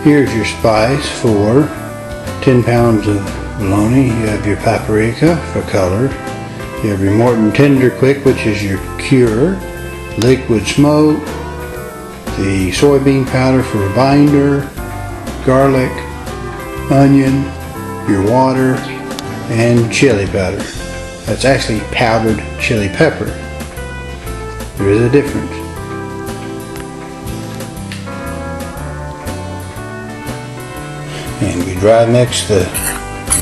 Here's your spice for 10 pounds of bologna. You have your paprika for color. You have your Morton Tender Quick, which is your cure. Liquid smoke. The soybean powder for a binder. Garlic. Onion. Your water. And chili powder. That's actually powdered chili pepper. There is a difference. And we dry mix the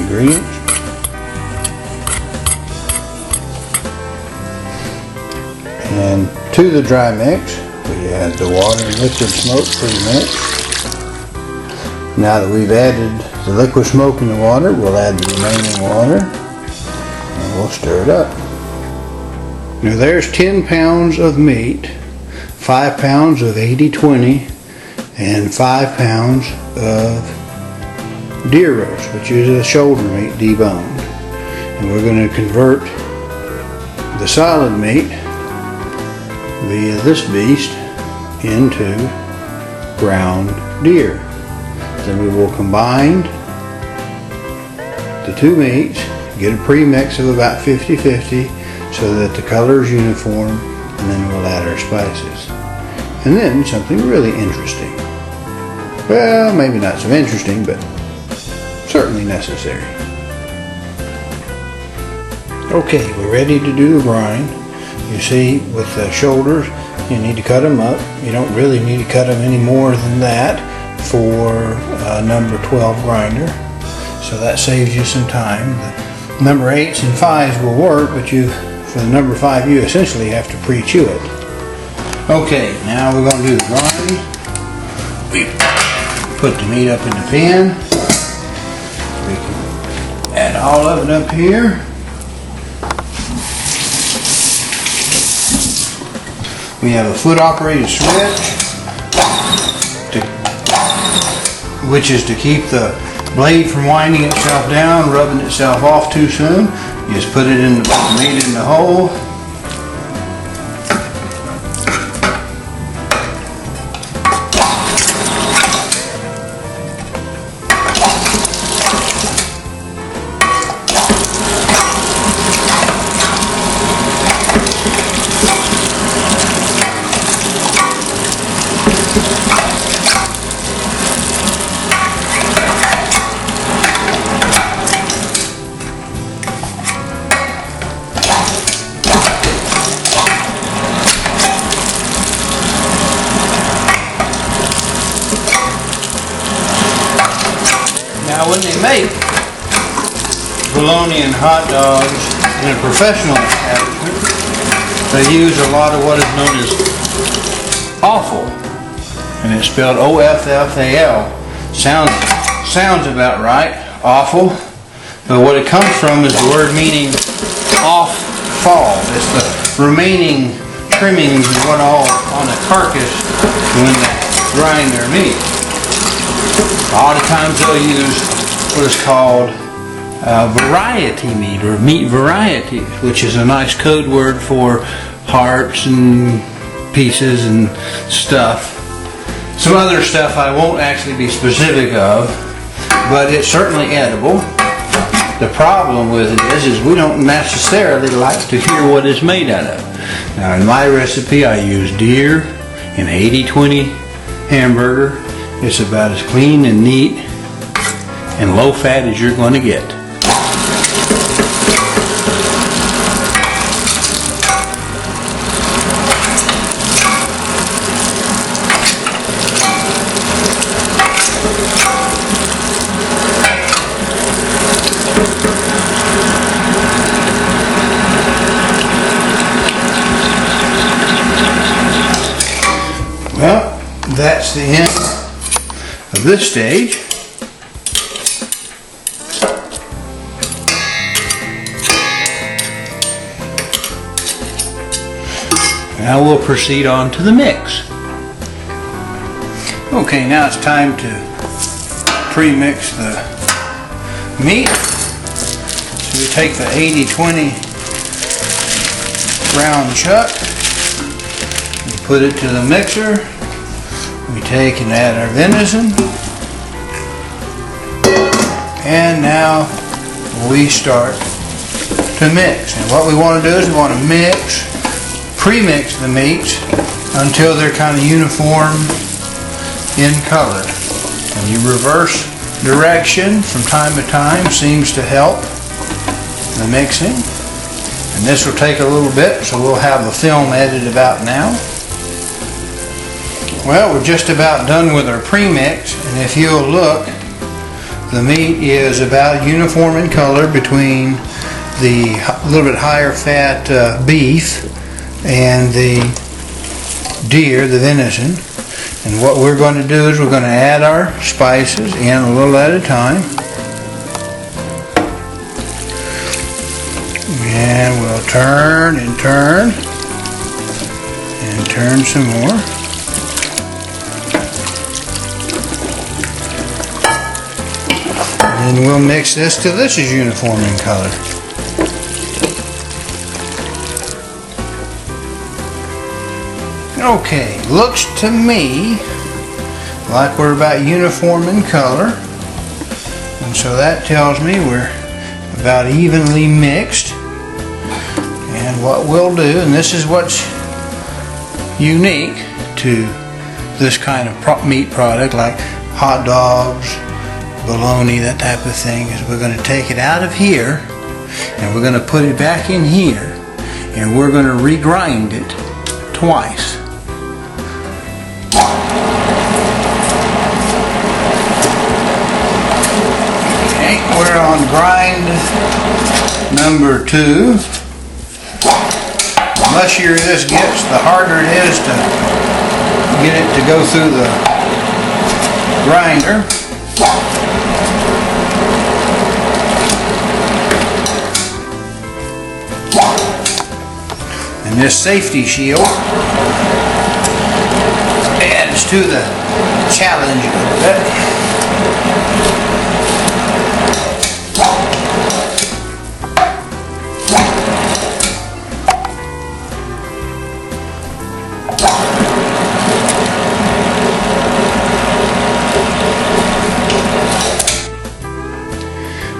ingredients. And to the dry mix, we add the water and liquid smoke pre-mixed. Now that we've added the liquid smoke in the water, we'll add the remaining water and we'll stir it up. Now there's 10 pounds of meat, 5 pounds of 80/20, and 5 pounds of deer roast, which is a shoulder meat deboned. And we're going to convert the solid meat via this beast into ground deer. Then we will combine the two meats, get a pre-mix of about 50-50 so that the color is uniform, and then we'll add our spices. And then something really interesting. Well, maybe not so interesting, but certainly necessary. Okay, we're ready to do the grind. You see, with the shoulders, you need to cut them up. You don't really need to cut them any more than that for number 12 grinder. So that saves you some time. The number 8s and 5s will work, but for the number 5, you essentially have to pre-chew it. Okay, now we're going to do the grind. We put the meat up in the pan. We can add all of it up here. We have a foot operated switch, which is to keep the blade from winding itself down, rubbing itself off too soon. You just put it in the meat in the hole. Now when they make bologna and hot dogs in a professional establishment, they use a lot of what is known as offal, and it's spelled O-F-F-A-L. Sounds about right, offal, but what it comes from is the word meaning off fall. It's the remaining trimmings and what all on a carcass when they grind their meat. A lot of times they'll use what is called variety meat or meat varieties, which is a nice code word for hearts and pieces and stuff. Some other stuff I won't actually be specific of, but it's certainly edible. The problem with it is we don't necessarily like to hear what it's made out of. Now in my recipe I use deer in 80/20 hamburger. It's about as clean and neat and low fat as you're going to get. Well, that's the end of this stage. Now we'll proceed on to the mix. Okay, now it's time to pre-mix the meat. So we take the 80/20 round chuck, we put it to the mixer. We take and add our venison, And now we start to mix. And what we want to do is we want to pre-mix the meats until they're kind of uniform in color. And you reverse direction from time to time seems to help the mixing. And this will take a little bit, so we'll have the film edited about now. Well, we're just about done with our pre-mix, and if you'll look, the meat is about uniform in color between the little bit higher fat beef and the deer, the venison. And what we're going to do is we're going to add our spices in a little at a time. And we'll turn and turn and turn some more. And then we'll mix this till this is uniform in color. Okay, looks to me like we're about uniform in color. And so that tells me we're about evenly mixed. And what we'll do, and this is what's unique to this kind of meat product, like hot dogs, bologna, that type of thing, is we're going to take it out of here and we're going to put it back in here and we're going to regrind it twice. Okay, we're on grind number 2. The mushier this gets, the harder it is to get it to go through the grinder. And this safety shield adds to the challenge a little bit.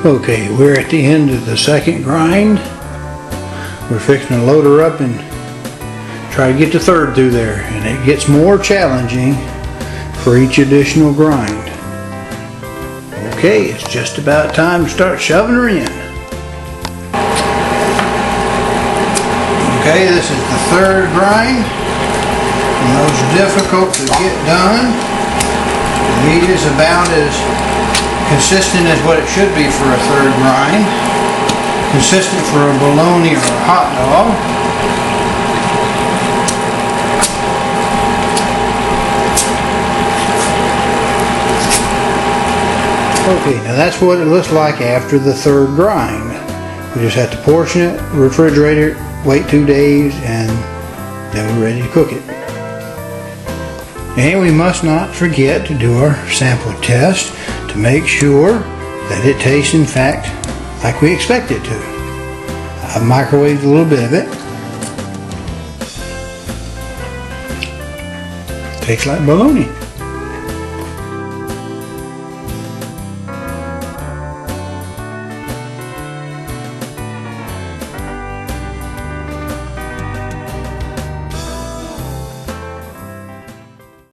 Okay, we're at the end of the second grind. We're fixing to load her up and try to get the third through there, and it gets more challenging for each additional grind. Okay, it's just about time to start shoving her in. Okay, this is the third grind, the most difficult to get done. The meat is about as consistent as what it should be for a third grind. Consistent for a bologna or a hot dog. Okay, now that's what it looks like after the third grind. We just have to portion it, refrigerate it, wait 2 days, and then we're ready to cook it. And we must not forget to do our sample test to make sure that it tastes, in fact, like we expect it to. I've microwaved a little bit of it. Tastes like bologna.